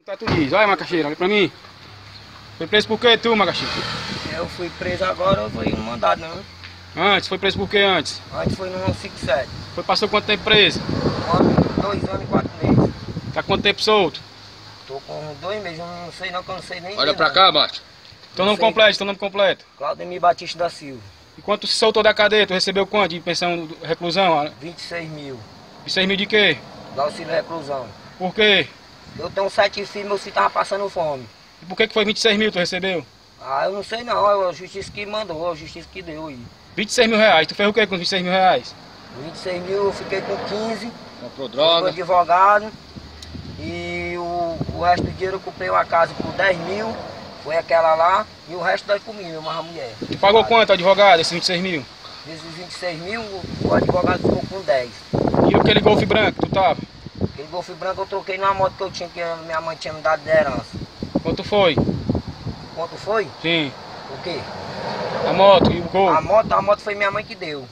Tá tu diz, olha Macaxeira, olha pra mim. Foi preso por quê tu, Macaxeira? Eu fui preso agora, eu fui no mandado, não. Antes, foi preso por quê antes? Antes foi no 157. Passou quanto tempo preso? 2 anos e 4 meses. Tá quanto tempo solto? Tô com 2 meses, eu não sei não, que eu não sei nem. Olha pra cá, macho. Teu nome completo. Claudemir Batista da Silva. E quando tu se soltou da cadeia, tu recebeu quanto de pensão reclusão? 26 mil. 26 mil de quê? Da auxílio reclusão. Por quê? Eu tenho 7 filhos, meu filho tava passando fome. E por que foi 26 mil tu recebeu? Ah, eu não sei não, é a justiça que mandou, a justiça que deu aí. 26 mil reais, tu fez o que com os 26 mil reais? 26 mil eu fiquei com 15. Comprou Com droga. advogado. E o resto do dinheiro eu comprei uma casa por 10 mil. Foi aquela lá. E o resto nós comíamos, mais a mulher. Tu pagou quanto, advogado, esses 26 mil? Desses 26 mil, o advogado ficou com 10. E aquele Golf branco, tu tava? Aquele Golf branco eu troquei numa moto que eu tinha, que a minha mãe tinha me dado de herança. Quanto foi? Quanto foi? Sim. O quê? A moto e o Golf? A moto foi minha mãe que deu.